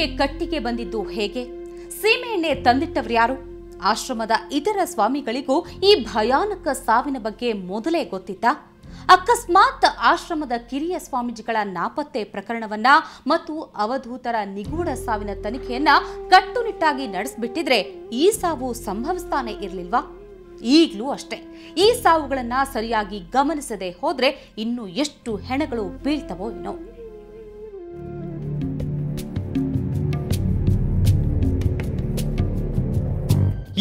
ಆಶ್ರಮಕ್ಕೆ ಕಟ್ಟಿಗೆ ಬಂದಿದ್ದು ಹೇಗೆ? ಸೀಮೆಎಣ್ಣೆ ತಂದಿಟ್ಟವರ್ಯಾರು? ಆಶ್ರಮದ ಇತರ ಸ್ವಾಮಿಗಳಿಗೂ ಈ ಭಯಾನಕ ಸಾವಿನ ಬಗ್ಗೆ ಮೊದಲೇ ಗೊತ್ತಿತ್ತಾ? ಅಕಸ್ಮಾತ್ ಆಶ್ರಮದ ಕಿರಿಯ ಸ್ವಾಮೀಜಿಗಳ ನಾಪತ್ತೆ ಪ್ರಕರಣವನ್ನ ಮತ್ತು ಅವಧೂತರ ನಿಗೂಢ ಸಾವಿನ ತನಿಖೆಯನ್ನ ಕಟ್ಟುನಿಟ್ಟಾಗಿ ನಡೆಸಿಬಿಟ್ಟಿದ್ರೆ ಈ ಸಾವು ಸಂಭವಿಸ್ತಾನೆ ಇರಲಿಲ್ವಾ? ಈಗಲೂ ಅಷ್ಟೇ. ಈ ಸಾವುಗಳನ್ನ ಸರಿಯಾಗಿ ಗಮನಿಸದೆ ಹೋದ್ರೆ ಇನ್ನು ಎಷ್ಟು ಹೆಣಗಳು ಬೀಳ್ತವೋ ಏನೋ.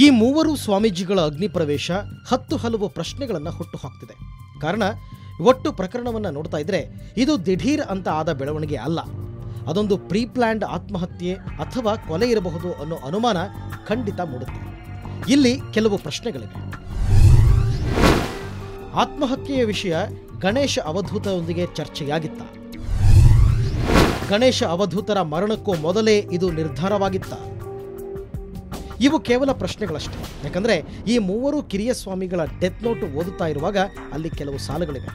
ಈ ಮೂವರು ಸ್ವಾಮೀಜಿಗಳ ಅಗ್ನಿ ಪ್ರವೇಶ ಹಲವು ಪ್ರಶ್ನೆಗಳನ್ನು ಹುಟ್ಟುಹಾಕ್ತಿದೆ. ಕಾರಣ, ಒಟ್ಟು ಪ್ರಕರಣವನ್ನು ನೋಡ್ತಾ ಇದ್ರೆ ಇದು ದಿಢೀರ್ ಅಂತ ಆದ ಬೆಳವಣಿಗೆ ಅಲ್ಲ. ಅದೊಂದು ಪ್ರೀ ಪ್ಲಾನ್ಡ್ ಆತ್ಮಹತ್ಯೆ ಅಥವಾ ಕೊಲೆ ಇರಬಹುದು ಅನ್ನೋ ಅನುಮಾನ ಖಂಡಿತ ಮೂಡುತ್ತೆ. ಇಲ್ಲಿ ಕೆಲವು ಪ್ರಶ್ನೆಗಳಿವೆ. ಆತ್ಮಹತ್ಯೆಯ ವಿಷಯ ಗಣೇಶ ಅವಧೂತರೊಂದಿಗೆ ಚರ್ಚೆಯಾಗಿತ್ತ? ಗಣೇಶ ಅವಧೂತರ ಮರಣಕ್ಕೂ ಮೊದಲೇ ಇದು ನಿರ್ಧಾರವಾಗಿತ್ತ? ಇವು ಕೇವಲ ಪ್ರಶ್ನೆಗಳಷ್ಟೇ. ಯಾಕಂದ್ರೆ ಈ ಮೂವರು ಕಿರಿಯ ಸ್ವಾಮಿಗಳ ಡೆತ್ ನೋಟ್ ಓದುತ್ತಾ ಇರುವಾಗ ಅಲ್ಲಿ ಕೆಲವು ಸಾಲುಗಳಿವೆ.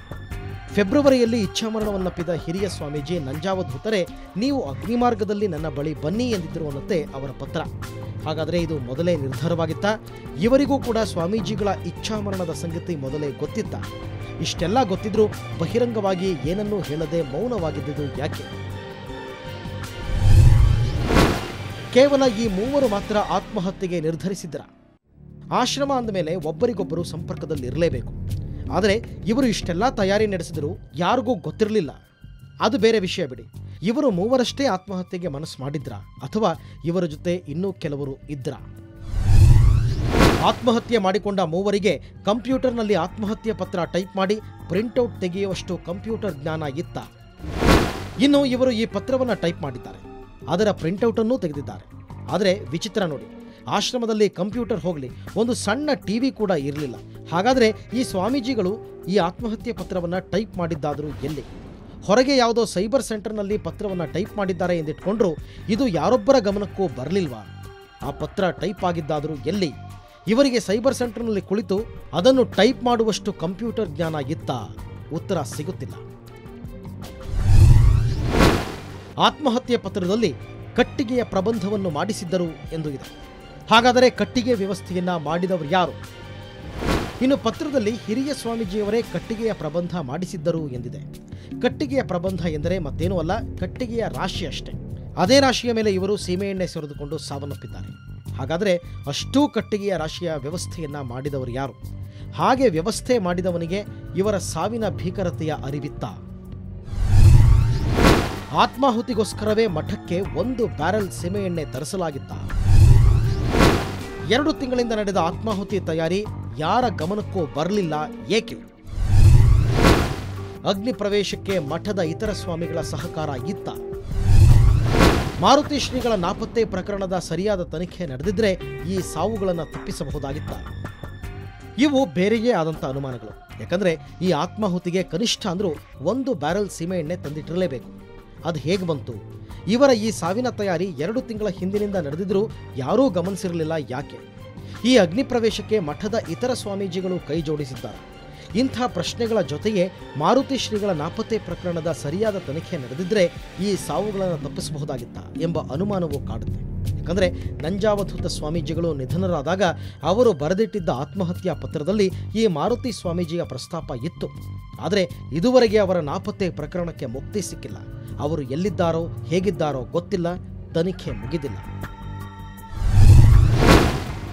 ಫೆಬ್ರವರಿಯಲ್ಲಿ ಇಚ್ಛಾಮರಣವನ್ನಪ್ಪಿದ ಹಿರಿಯ ಸ್ವಾಮೀಜಿ ನಂಜಾವಧೂತರೇ, ನೀವು ಅಗ್ನಿಮಾರ್ಗದಲ್ಲಿ ನನ್ನ ಬಳಿ ಬನ್ನಿ ಎಂದಿದ್ದರು ಅನ್ನತ್ತೆ ಅವರ ಪತ್ರ. ಹಾಗಾದರೆ ಇದು ಮೊದಲೇ ನಿರ್ಧಾರವಾಗಿತ್ತ? ಇವರಿಗೂ ಕೂಡ ಸ್ವಾಮೀಜಿಗಳ ಇಚ್ಛಾಮರಣದ ಸಂಗತಿ ಮೊದಲೇ ಗೊತ್ತಿತ್ತ? ಇಷ್ಟೆಲ್ಲ ಗೊತ್ತಿದ್ರೂ ಬಹಿರಂಗವಾಗಿ ಏನನ್ನೂ ಹೇಳದೆ ಮೌನವಾಗಿದ್ದುದು ಯಾಕೆ? ಕೇವಲ ಈ ಮೂವರು ಮಾತ್ರ ಆತ್ಮಹತ್ಯೆಗೆ ನಿರ್ಧರಿಸಿದ್ರ? ಆಶ್ರಮ ಅಂದಮೇಲೆ ಒಬ್ಬರಿಗೊಬ್ಬರು ಸಂಪರ್ಕದಲ್ಲಿರಲೇಬೇಕು. ಆದರೆ ಇವರು ಇಷ್ಟೆಲ್ಲ ತಯಾರಿ ನಡೆಸಿದರೂ ಯಾರಿಗೂ ಗೊತ್ತಿರಲಿಲ್ಲ. ಅದು ಬೇರೆ ವಿಷಯ ಬಿಡಿ. ಇವರು ಮೂವರಷ್ಟೇ ಆತ್ಮಹತ್ಯೆಗೆ ಮನಸ್ಸು ಮಾಡಿದ್ರ ಅಥವಾ ಇವರ ಜೊತೆ ಇನ್ನೂ ಕೆಲವರು ಇದ್ರ? ಆತ್ಮಹತ್ಯೆ ಮಾಡಿಕೊಂಡ ಮೂವರಿಗೆ ಕಂಪ್ಯೂಟರ್ನಲ್ಲಿ ಆತ್ಮಹತ್ಯೆ ಪತ್ರ ಟೈಪ್ ಮಾಡಿ ಪ್ರಿಂಟೌಟ್ ತೆಗೆಯುವಷ್ಟು ಕಂಪ್ಯೂಟರ್ ಜ್ಞಾನ ಇತ್ತ? ಇನ್ನು ಇವರು ಈ ಪತ್ರವನ್ನು ಟೈಪ್ ಮಾಡಿದ್ದಾರೆ, ಅದರ ಪ್ರಿಂಟೌಟ್ ಅನ್ನು ತೆಗೆದಿದ್ದಾರೆ. ಆದರೆ ವಿಚಿತ್ರ ನೋಡಿ, ಆಶ್ರಮದಲ್ಲಿ ಕಂಪ್ಯೂಟರ್ ಹೋಗಲಿ, ಒಂದು ಸಣ್ಣ ಟಿವಿ ಕೂಡ ಇರಲಿಲ್ಲ. ಹಾಗಾದರೆ ಈ ಸ್ವಾಮೀಜಿಗಳು ಈ ಆತ್ಮಹತ್ಯೆ ಪತ್ರವನ್ನು ಟೈಪ್ ಮಾಡಿದ್ದಾದರೂ ಎಲ್ಲಿ? ಹೊರಗೆ ಯಾವುದೋ ಸೈಬರ್ ಸೆಂಟರ್ನಲ್ಲಿ ಪತ್ರವನ್ನು ಟೈಪ್ ಮಾಡಿದ್ದಾರೆ ಎಂದಿಟ್ಕೊಂಡ್ರು ಇದು ಯಾರೊಬ್ಬರ ಗಮನಕ್ಕೂ ಬರಲಿಲ್ವಾ? ಆ ಪತ್ರ ಟೈಪ್ ಆಗಿದ್ದಾದರೂ ಎಲ್ಲಿ? ಇವರಿಗೆ ಸೈಬರ್ ಸೆಂಟರ್ನಲ್ಲಿ ಕುಳಿತು ಅದನ್ನು ಟೈಪ್ ಮಾಡುವಷ್ಟು ಕಂಪ್ಯೂಟರ್ ಜ್ಞಾನ ಇತ್ತ? ಉತ್ತರ ಸಿಗುತ್ತಿಲ್ಲ. ಆತ್ಮಹತ್ಯೆ ಪತ್ರದಲ್ಲಿ ಕಟ್ಟಿಗೆಯ ಪ್ರಬಂಧವನ್ನು ಮಾಡಿಸಿದ್ದರು ಎಂದು ಇದೆ. ಹಾಗಾದರೆ ಕಟ್ಟಿಗೆ ವ್ಯವಸ್ಥೆಯನ್ನ ಮಾಡಿದವರು ಯಾರು? ಇನ್ನು ಪತ್ರದಲ್ಲಿ ಹಿರಿಯ ಸ್ವಾಮೀಜಿಯವರೇ ಕಟ್ಟಿಗೆಯ ಪ್ರಬಂಧ ಮಾಡಿಸಿದ್ದರು ಎಂದಿದೆ. ಕಟ್ಟಿಗೆಯ ಪ್ರಬಂಧ ಎಂದರೆ ಮತ್ತೇನೂ ಅಲ್ಲ, ಕಟ್ಟಿಗೆಯ ರಾಶಿ ಅಷ್ಟೇ. ಅದೇ ರಾಶಿಯ ಮೇಲೆ ಇವರು ಸೀಮೆಎಣ್ಣೆ ಸುರಿದುಕೊಂಡು ಸಾವನ್ನಪ್ಪಿದ್ದಾರೆ. ಹಾಗಾದರೆ ಅಷ್ಟೂ ಕಟ್ಟಿಗೆಯ ರಾಶಿಯ ವ್ಯವಸ್ಥೆಯನ್ನ ಮಾಡಿದವರು ಯಾರು? ಹಾಗೆ ವ್ಯವಸ್ಥೆ ಮಾಡಿದವನಿಗೆ ಇವರ ಸಾವಿನ ಭೀಕರತೆಯ ಅರಿವಿತ್ತ? ಆತ್ಮಾಹುತಿಗೋಸ್ಕರವೇ ಮಠಕ್ಕೆ 1 ಬ್ಯಾರೆಲ್ ಸೀಮೆಎಣ್ಣೆ ತರಿಸಲಾಗಿತ್ತ? 2 ತಿಂಗಳಿಂದ ನಡೆದ ಆತ್ಮಾಹುತಿ ತಯಾರಿ ಯಾರ ಗಮನಕ್ಕೂ ಬರಲಿಲ್ಲ, ಏಕೆ? ಅಗ್ನಿ ಪ್ರವೇಶಕ್ಕೆ ಮಠದ ಇತರ ಸ್ವಾಮಿಗಳ ಸಹಕಾರ ಇತ್ತ? ಮಾರುತಿ ಶ್ರೀಗಳ ನಾಪತ್ತೆ ಪ್ರಕರಣದ ಸರಿಯಾದ ತನಿಖೆ ನಡೆದಿದ್ರೆ ಈ ಸಾವುಗಳನ್ನು ತಪ್ಪಿಸಬಹುದಾಗಿತ್ತ? ಇವು ಬೇರೆಯೇ ಆದಂಥ ಅನುಮಾನಗಳು. ಯಾಕಂದ್ರೆ ಈ ಆತ್ಮಾಹುತಿಗೆ ಕನಿಷ್ಠ ಅಂದ್ರೂ 1 ಬ್ಯಾರೆಲ್ ಸೀಮೆಎಣ್ಣೆ ತಂದಿಟ್ಟಿರಲೇಬೇಕು. ಅದು ಹೇಗೆ ಬಂತು? ಇವರ ಈ ಸಾವಿನ ತಯಾರಿ 2 ತಿಂಗಳ ಹಿಂದಿನಿಂದ ನಡೆದಿದ್ರೂ ಯಾರೂ ಗಮನಿಸಿರಲಿಲ್ಲ, ಯಾಕೆ? ಈ ಅಗ್ನಿ ಪ್ರವೇಶಕ್ಕೆ ಮಠದ ಇತರ ಸ್ವಾಮೀಜಿಗಳು ಕೈ ಜೋಡಿಸಿದ್ದಾರೆ. ಇಂಥ ಪ್ರಶ್ನೆಗಳ ಜೊತೆಗೆ ಮಾರುತಿ ಶ್ರೀಗಳ ನಾಪತ್ತೆ ಪ್ರಕರಣದ ಸರಿಯಾದ ತನಿಖೆ ನಡೆದಿದ್ರೆ ಈ ಸಾವುಗಳನ್ನು ತಪ್ಪಿಸಬಹುದಾಗಿತ್ತ ಎಂಬ ಅನುಮಾನವೂ ಕಾಡುತ್ತೆ. ಯಾಕಂದರೆ ನಂಜಾವಧೂತ ಸ್ವಾಮೀಜಿಗಳು ನಿಧನರಾದಾಗ ಅವರು ಬರೆದಿಟ್ಟಿದ್ದ ಆತ್ಮಹತ್ಯಾ ಪತ್ರದಲ್ಲಿ ಈ ಮಾರುತಿ ಸ್ವಾಮೀಜಿಯ ಪ್ರಸ್ತಾಪ ಇತ್ತು. ಆದರೆ ಇದುವರೆಗೆ ಅವರ ನಾಪತ್ತೆ ಪ್ರಕರಣಕ್ಕೆ ಮುಕ್ತಿ ಸಿಕ್ಕಿಲ್ಲ. ಅವರು ಎಲ್ಲಿದ್ದಾರೋ ಹೇಗಿದ್ದಾರೋ ಗೊತ್ತಿಲ್ಲ, ತನಿಖೆ ಮುಗಿದಿಲ್ಲ.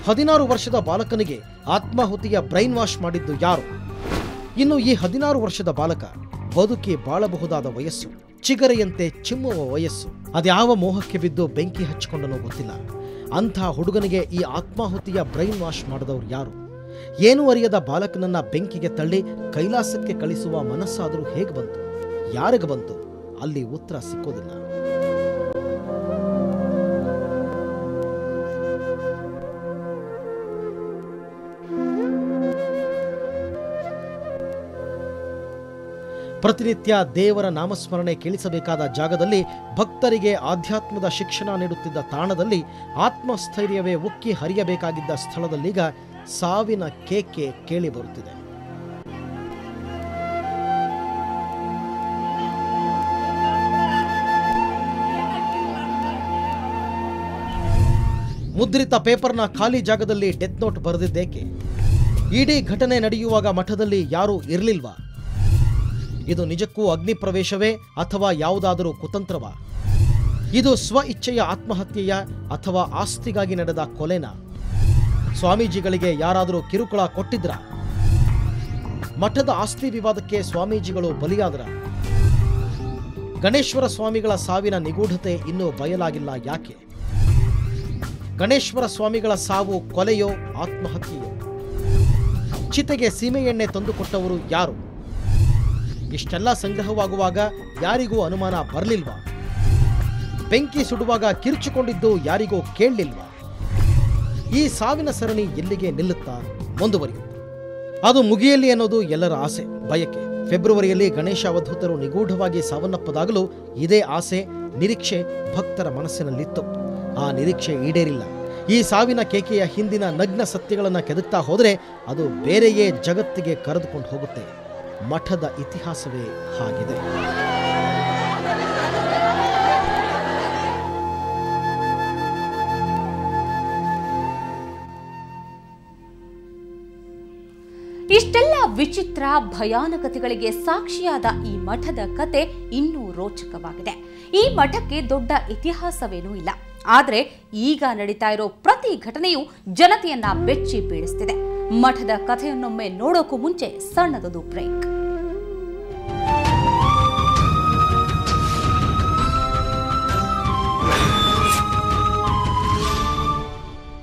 16 ವರ್ಷದ ಬಾಲಕನಿಗೆ ಆತ್ಮಾಹುತಿಯ ಬ್ರೈನ್ ವಾಶ್ ಮಾಡಿದ್ದು ಯಾರು? ಇನ್ನು ಈ 16 ವರ್ಷದ ಬಾಲಕ ಬದುಕಿ ಬಾಳಬಹುದಾದ ವಯಸ್ಸು, ಚಿಗರೆಯಂತೆ ಚಿಮ್ಮುವ ವಯಸ್ಸು. ಅದ್ಯಾವ ಮೋಹಕ್ಕೆ ಬಿದ್ದು ಬೆಂಕಿ ಹಚ್ಚಿಕೊಂಡನೋ ಗೊತ್ತಿಲ್ಲ. ಅಂಥ ಹುಡುಗನಿಗೆ ಈ ಆತ್ಮಾಹುತಿಯ ಬ್ರೈನ್ ವಾಶ್ ಮಾಡಿದವರು ಯಾರು? ಏನೂ ಅರಿಯದ ಬಾಲಕನನ್ನ ಬೆಂಕಿಗೆ ತಳ್ಳಿ ಕೈಲಾಸಕ್ಕೆ ಕಳಿಸುವ ಮನಸ್ಸಾದರೂ ಹೇಗೆ ಬಂತು? ಯಾರಿಗೆ ಬಂತು? ಅಲ್ಲಿ ಉತ್ತರ ಸಿಕ್ಕೋದಿಲ್ಲ. ಪ್ರತಿನಿತ್ಯ ದೇವರ ನಾಮಸ್ಮರಣೆ ಕೇಳಿಸಬೇಕಾದ ಜಾಗದಲ್ಲಿ, ಭಕ್ತರಿಗೆ ಆಧ್ಯಾತ್ಮದ ಶಿಕ್ಷಣ ನೀಡುತ್ತಿದ್ದ ತಾಣದಲ್ಲಿ, ಆತ್ಮಸ್ಥೈರ್ಯವೇ ಉಕ್ಕಿ ಹರಿಯಬೇಕಾಗಿದ್ದ ಸ್ಥಳದಲ್ಲೀಗ ಸಾವಿನ ಕೇಕೆ ಕೇಳಿ ಬರುತ್ತಿದೆ. ಮುದ್ರಿತ ಪೇಪರ್ನ ಖಾಲಿ ಜಾಗದಲ್ಲಿ ಡೆತ್ ನೋಟ್ ಬರೆದಿದ್ದೇಕೆ? ಇಡೀ ಘಟನೆ ನಡೆಯುವಾಗ ಮಠದಲ್ಲಿ ಯಾರೂ ಇರಲಿಲ್ವಾ? ಇದು ನಿಜಕ್ಕೂ ಅಗ್ನಿ ಪ್ರವೇಶವೇ ಅಥವಾ ಯಾವುದಾದರೂ ಕುತಂತ್ರವಾ? ಇದು ಸ್ವ ಇಚ್ಛೆಯ ಆತ್ಮಹತ್ಯೆಯ ಅಥವಾ ಆಸ್ತಿಗಾಗಿ ನಡೆದ ಕೊಲೆನಾ? ಸ್ವಾಮೀಜಿಗಳಿಗೆ ಯಾರಾದರೂ ಕಿರುಕುಳ ಕೊಟ್ಟಿದ್ರ? ಮಠದ ಆಸ್ತಿ ವಿವಾದಕ್ಕೆ ಸ್ವಾಮೀಜಿಗಳು ಬಲಿಯಾದ್ರ? ಗಣೇಶ್ವರ ಸ್ವಾಮಿಗಳ ಸಾವಿನ ನಿಗೂಢತೆ ಇನ್ನೂ ಬಯಲಾಗಿಲ್ಲ ಯಾಕೆ? ಗಣೇಶ್ವರ ಸ್ವಾಮಿಗಳ ಸಾವು ಕೊಲೆಯೋ ಆತ್ಮಹತ್ಯೆಯೋ? ಚಿತೆಗೆ ಸೀಮೆ ಎಣ್ಣೆ ತಂದುಕೊಟ್ಟವರು ಯಾರು? ಇಷ್ಟೆಲ್ಲ ಸಂಗ್ರಹವಾಗುವಾಗ ಯಾರಿಗೂ ಅನುಮಾನ ಬರಲಿಲ್ವಾ? ಬೆಂಕಿ ಸುಡುವಾಗ ಕಿರ್ಚಿಕೊಂಡಿದ್ದು ಯಾರಿಗೂ ಕೇಳಲಿಲ್ವಾ? ಈ ಸಾವಿನ ಸರಣಿ ಎಲ್ಲಿಗೆ ನಿಲ್ಲುತ್ತಾ? ಮುಂದುವರಿಯುತ್ತೆ. ಅದು ಮುಗಿಯಲಿ ಅನ್ನೋದು ಎಲ್ಲರ ಆಸೆ, ಬಯಕೆ. ಫೆಬ್ರವರಿಯಲ್ಲಿ ಗಣೇಶ ಅವಧೂತರು ನಿಗೂಢವಾಗಿ ಸಾವನ್ನಪ್ಪದಾಗಲೂ ಇದೇ ಆಸೆ, ನಿರೀಕ್ಷೆ ಭಕ್ತರ ಮನಸ್ಸಿನಲ್ಲಿತ್ತು. ಆ ನಿರೀಕ್ಷೆ ಈಡೇರಿಲ್ಲ. ಈ ಸಾವಿನ ಕೇಕೆಯ ಹಿಂದಿನ ನಗ್ನ ಸತ್ಯಗಳನ್ನು ಕೆದಕ್ತಾ ಹೋದರೆ ಅದು ಬೇರೆಯೇ ಜಗತ್ತಿಗೆ ಕರೆದುಕೊಂಡು ಹೋಗುತ್ತೆ. ಮಠದ ಇತಿಹಾಸವೇ ಹಾಗಿದೆ. ಇಷ್ಟೆಲ್ಲ ವಿಚಿತ್ರ ಭಯಾನಕತೆಗಳಿಗೆ ಸಾಕ್ಷಿಯಾದ ಈ ಮಠದ ಕತೆ ಇನ್ನೂ ರೋಚಕವಾಗಿದೆ. ಈ ಮಠಕ್ಕೆ ದೊಡ್ಡ ಇತಿಹಾಸವೇನೂ ಇಲ್ಲ. ಆದರೆ ಈಗ ನಡೀತಾ ಇರೋ ಪ್ರತಿ ಘಟನೆಯೂ ಜನತೆಯನ್ನ ಬೆಚ್ಚಿ ಬೀಳಿಸ್ತಿದೆ. ಮಠದ ಕಥೆಯನ್ನೊಮ್ಮೆ ನೋಡೋಕ್ಕೂ ಮುಂಚೆ ಸಣ್ಣದೊಂದು ಬ್ರೇಕ್.